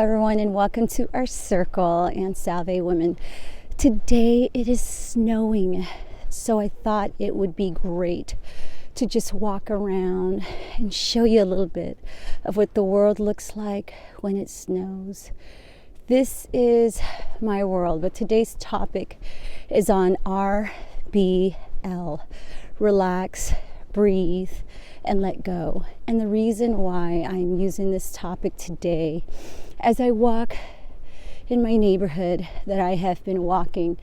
everyone, and welcome to our circle and Salve Women. Today it is snowing, so I thought it would be great to just walk around and show you a little bit of what the world looks like when it snows. This is my world, but today's topic is on R.B.L. Relax, breathe, and let go. And the reason why I'm using this topic today, as I walk in my neighborhood that I have been walking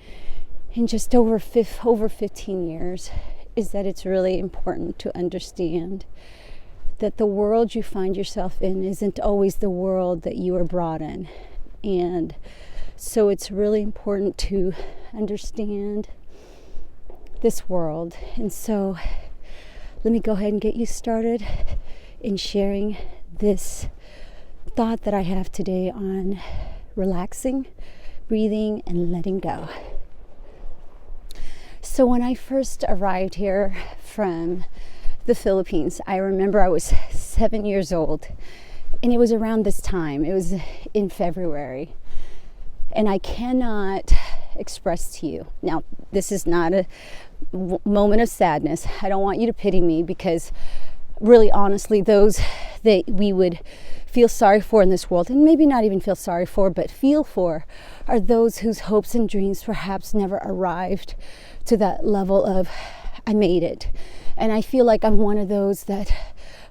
in just over 15 years, is that it's really important to understand that the world you find yourself in isn't always the world that you were brought in. And so it's really important to understand this world. And so let me go ahead and get you started in sharing this thought that I have today on relaxing, breathing, and letting go. So when I first arrived here from the Philippines, I remember I was 7 years old, and it was around this time. It was in February, and I cannot express to you. Now, this is not a moment of sadness. I don't want you to pity me, because really honestly, those that we would feel sorry for in this world, and maybe not even feel sorry for, but feel for, are those whose hopes and dreams perhaps never arrived to that level of, I made it. And I feel like I'm one of those that,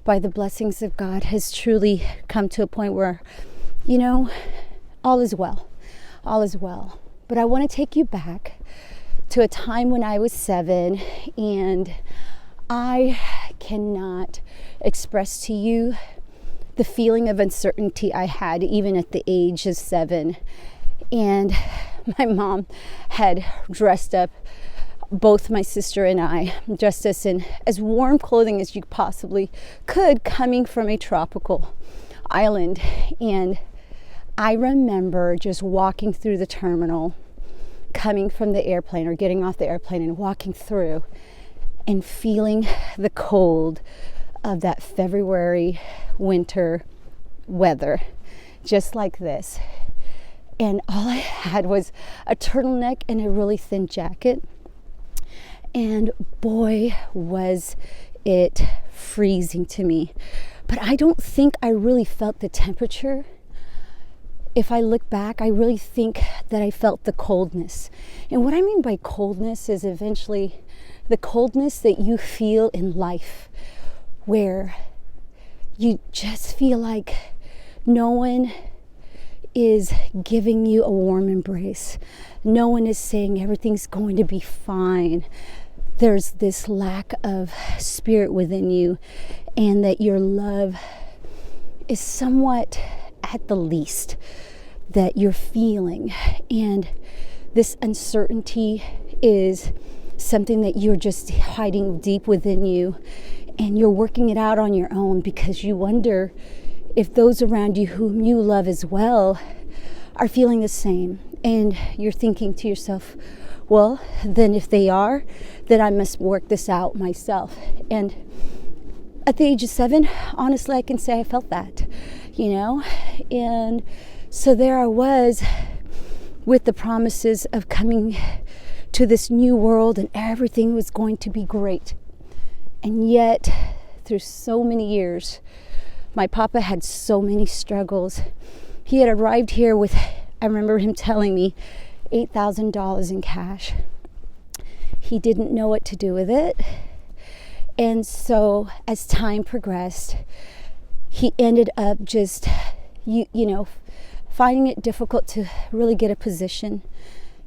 by the blessings of God, has truly come to a point where, all is well. All is well. But I want to take you back to a time when I was 7, and I cannot express to you the feeling of uncertainty I had even at the age of 7. And my mom had dressed up both my sister and I, dressed us in as warm clothing as you possibly could, coming from a tropical island. And I remember just walking through the terminal, coming from the airplane or getting off the airplane and walking through and feeling the cold of that February winter weather, just like this. And all I had was a turtleneck and a really thin jacket. And boy, was it freezing to me. But I don't think I really felt the temperature. If I look back, I really think that I felt the coldness. And what I mean by coldness is eventually the coldness that you feel in life, where you just feel like no one is giving you a warm embrace. No one is saying everything's going to be fine. There's this lack of spirit within you, and that your love is somewhat at the least that you're feeling. And this uncertainty is something that you're just hiding deep within you, and you're working it out on your own, because you wonder if those around you whom you love as well are feeling the same. And you're thinking to yourself, well, then if they are, then I must work this out myself. And at the age of 7, honestly, I can say I felt that, And so there I was with the promises of coming to this new world, and everything was going to be great. And yet, through so many years, my papa had so many struggles. He had arrived here with, I remember him telling me, $8,000 in cash. He didn't know what to do with it. And so as time progressed, he ended up just, finding it difficult to really get a position,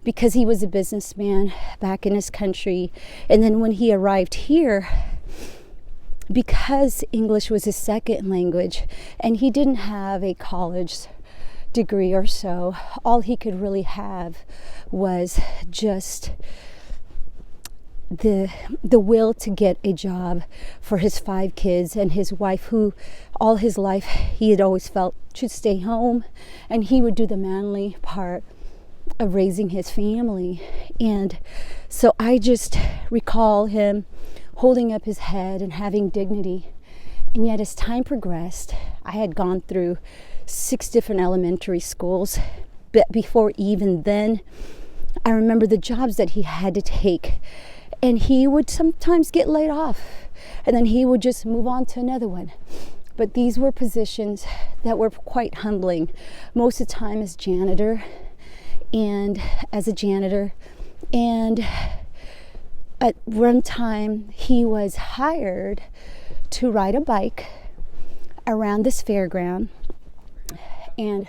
because he was a businessman back in his country. And then when he arrived here, because English was his second language and he didn't have a college degree or so, all he could really have was just the will to get a job for his 5 kids and his wife, who all his life he had always felt should stay home, and he would do the manly part of raising his family. And so I just recall him holding up his head and having dignity. And yet as time progressed, I had gone through 6 different elementary schools. But before even then, I remember the jobs that he had to take. And he would sometimes get laid off. And then he would just move on to another one. But these were positions that were quite humbling. Most of the time as a janitor. And at one time he was hired to ride a bike around this fairground. And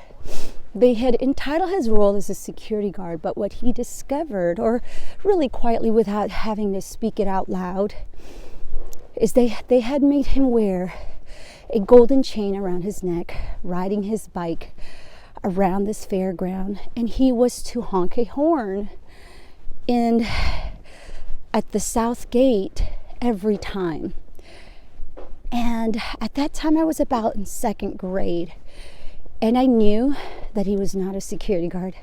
they had entitled his role as a security guard, but what he discovered, or really quietly without having to speak it out loud, is they had made him wear a golden chain around his neck, riding his bike around this fairground, and he was to honk a horn at the south gate every time. And at that time I was about in 2nd grade. And I knew that he was not a security guard.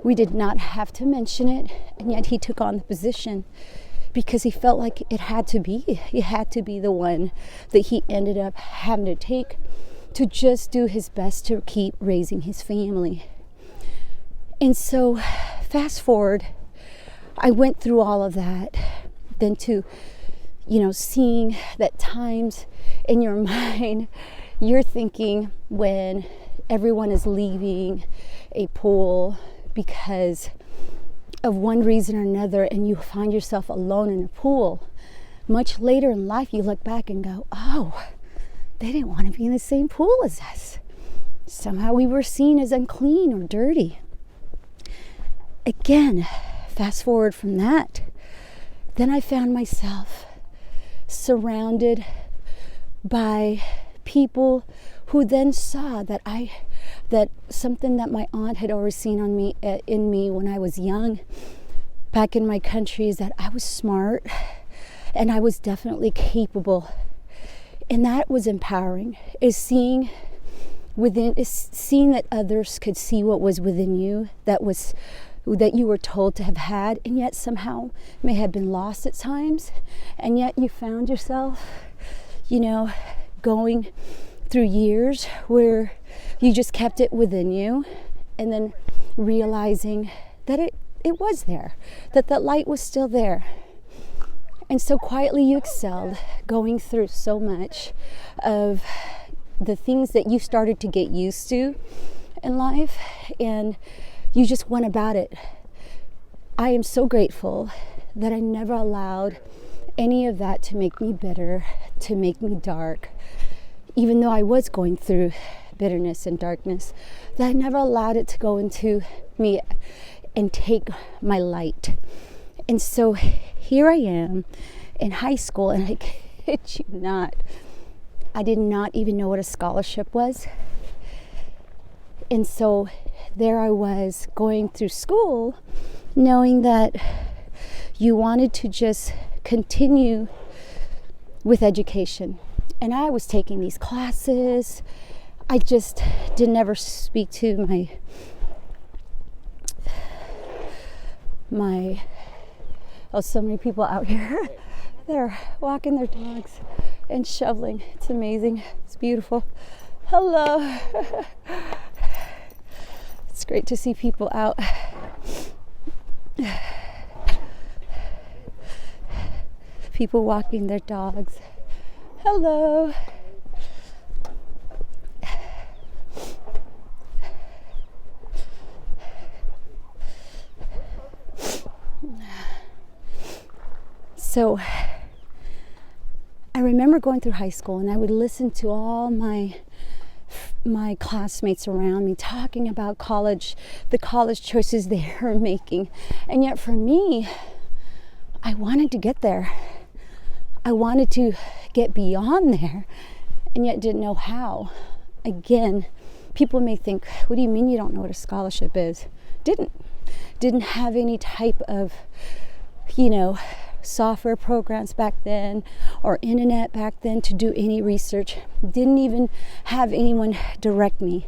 We did not have to mention it, and yet he took on the position because he felt like it had to be. He had to be the one that he ended up having to take to just do his best to keep raising his family. And so, fast forward, I went through all of that, then to, seeing that times in your mind, you're thinking when everyone is leaving a pool because of one reason or another, and you find yourself alone in a pool. Much later in life, you look back and go, oh, they didn't want to be in the same pool as us. Somehow we were seen as unclean or dirty. Again, fast forward from that, then I found myself surrounded by people who then saw that something that my aunt had always seen in me when I was young back in my country, is that I was smart and I was definitely capable. And that was empowering, is seeing that others could see what was within you, that you were told to have had, and yet somehow may have been lost at times, and yet you found yourself, going through years where you just kept it within you, and then realizing that it was there, that light was still there. And so quietly you excelled, going through so much of the things that you started to get used to in life, and you just went about it. I am so grateful that I never allowed any of that to make me bitter, to make me dark, even though I was going through bitterness and darkness, that I never allowed it to go into me and take my light. And so here I am in high school, and I kid you not, I did not even know what a scholarship was. And so there I was going through school, knowing that you wanted to just continue with education. And I was taking these classes. I just didn't ever speak to my so many people out here. They're walking their dogs and shoveling. It's amazing. It's beautiful. Hello. It's great to see people out. People walking their dogs. Hello. So I remember going through high school, and I would listen to all my classmates around me talking about college, the college choices they were making. And yet for me, I wanted to get there. I wanted to get beyond there, and yet didn't know how. Again, people may think, what do you mean you don't know what a scholarship is? Didn't have any type of, software programs back then or internet back then to do any research. Didn't even have anyone direct me.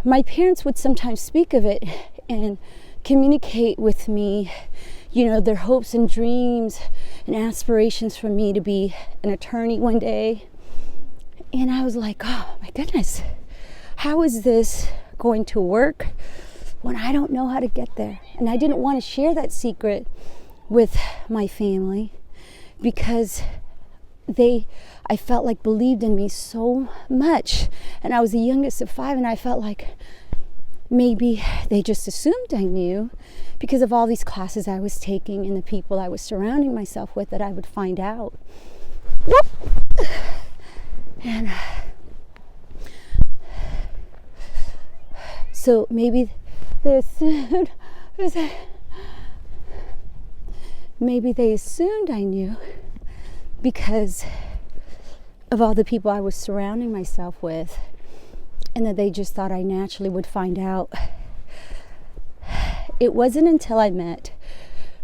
My parents would sometimes speak of it and communicate with me, their hopes and dreams and aspirations for me to be an attorney one day. And I was like, oh my goodness, How is this going to work when I don't know how to get there? And I didn't want to share that secret with my family because I felt like believed in me so much. And I was the youngest of 5, and I felt like maybe they just assumed I knew because of all these classes I was taking and the people I was surrounding myself with, that I would find out. And so maybe they assumed I knew because of all the people I was surrounding myself with, and that they just thought I naturally would find out. It wasn't until I met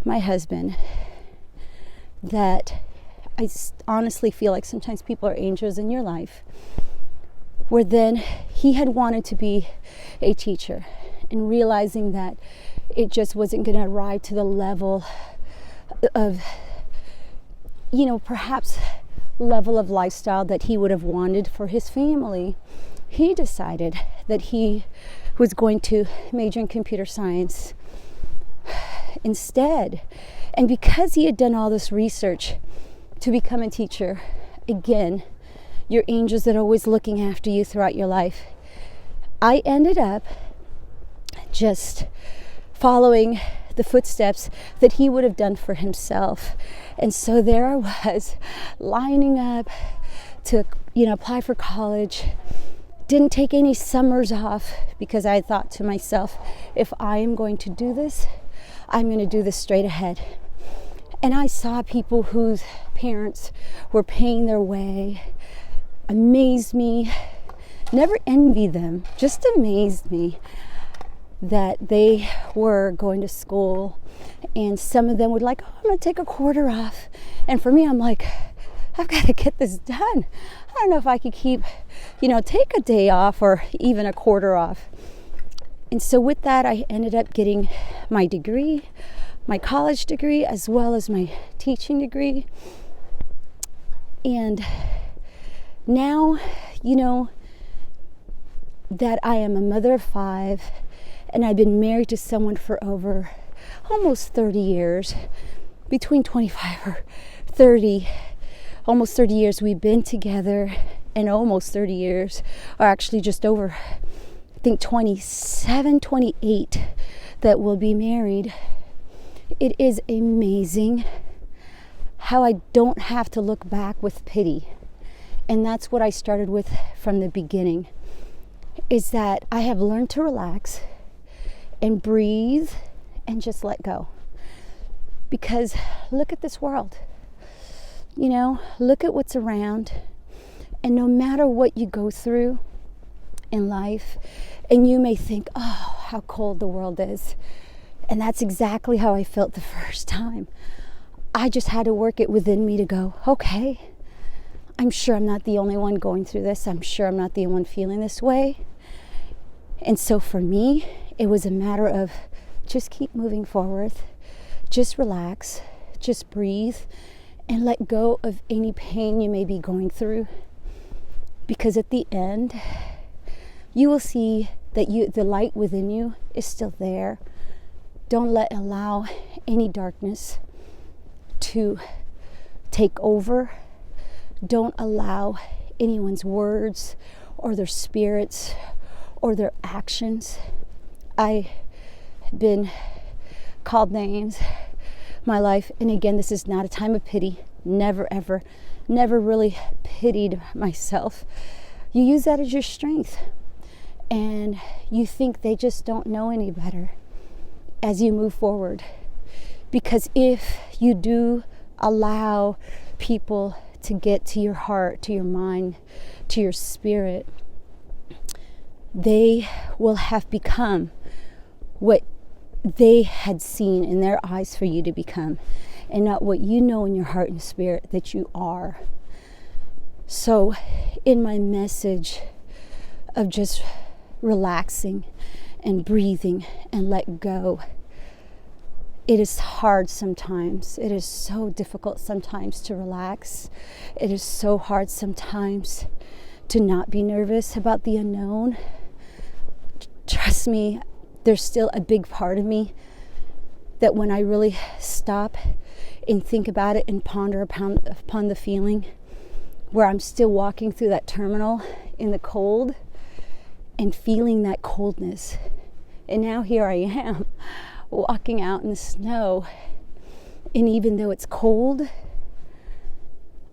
my husband that I honestly feel like sometimes people are angels in your life, where then he had wanted to be a teacher, and realizing that it just wasn't going to arrive to the level of, perhaps level of lifestyle that he would have wanted for his family. He decided that he was going to major in computer science instead. And because he had done all this research to become a teacher, again, your angels that are always looking after you throughout your life, I ended up just following the footsteps that he would have done for himself. And so there I was, lining up to, apply for college. Didn't take any summers off because I thought to myself, if I am going to do this, I'm going to do this straight ahead. And I saw people whose parents were paying their way. Amazed me. Never envied them, just amazed me that they were going to school, and some of them would like, I'm going to take a quarter off. And for me, I'm like, I've got to get this done. I don't know if I could keep, take a day off or even a quarter off. And so with that, I ended up getting my degree, my college degree, as well as my teaching degree. And now, that I am a mother of 5, and I've been married to someone for over almost 30 years, between 25 or 30, almost 30 years we've been together, and almost 30 years, or actually just over, I think 27, 28 that we'll be married. It is amazing how I don't have to look back with pity. And that's what I started with from the beginning, is that I have learned to relax and breathe and just let go. Because look at this world, look at what's around, and no matter what you go through in life, and you may think, oh, how cold the world is. And that's exactly how I felt the first time. I just had to work it within me to go, okay, I'm sure I'm not the only one going through this. I'm sure I'm not the only one feeling this way. And so for me, it was a matter of just keep moving forward, just relax, just breathe, and let go of any pain you may be going through. Because at the end, you will see that the light within you is still there. Don't allow any darkness to take over. Don't allow anyone's words or their spirits or their actions. I've been called names my life, and again, this is not a time of pity. Never ever, never really pitied myself. You use that as your strength, and you think they just don't know any better as you move forward. Because if you do allow people to get to your heart, to your mind, to your spirit, they will have become what they had seen in their eyes for you to become, and not what you know in your heart and spirit that you are. So in my message of just relaxing and breathing and let go, it is hard sometimes. It is so difficult sometimes to relax. It is so hard sometimes to not be nervous about the unknown. trust me, there's still a big part of me that when I really stop and think about it and ponder upon the feeling, where I'm still walking through that terminal in the cold and feeling that coldness. And now here I am walking out in the snow, and even though it's cold,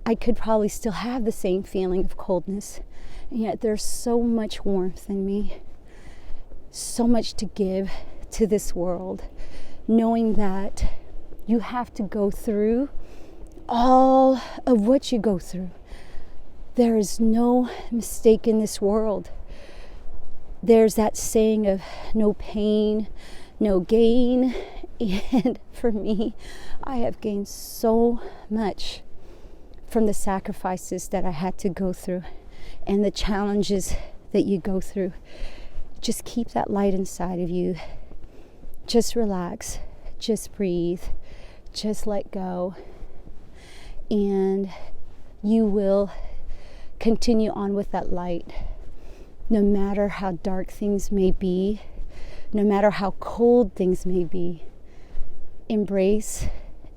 I could probably still have the same feeling of coldness, and yet there's so much warmth in me, so much to give to this world, knowing that you have to go through all of what you go through. There is no mistake in this world. There's that saying of no pain, no gain. And for me, I have gained so much from the sacrifices that I had to go through and the challenges that you go through. Just keep that light inside of you. Just relax, just breathe, just let go, and you will continue on with that light. No matter how dark things may be, no matter how cold things may be, embrace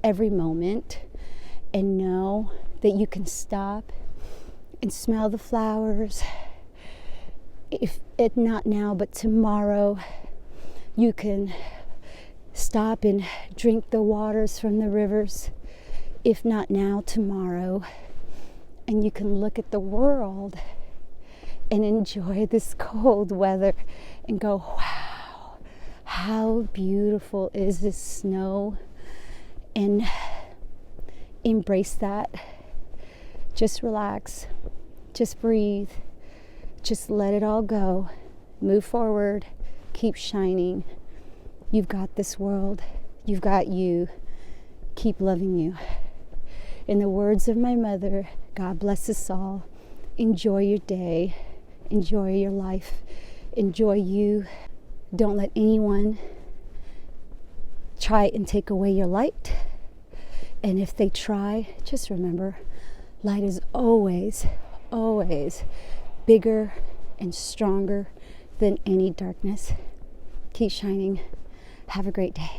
every moment and know that you can stop and smell the flowers. If not now, but tomorrow, you can stop and drink the waters from the rivers. If not now, tomorrow. And you can look at the world and enjoy this cold weather and go, wow, how beautiful is this snow? And embrace that. Just relax, just breathe, just let it all go. Move forward, keep shining. You've got this world, you've got you. Keep loving you. In the words of my mother, God bless us all. Enjoy your day. Enjoy your life. Enjoy you. Don't let anyone try and take away your light. And if they try, just remember, light is always, always bigger and stronger than any darkness. Keep shining. Have a great day.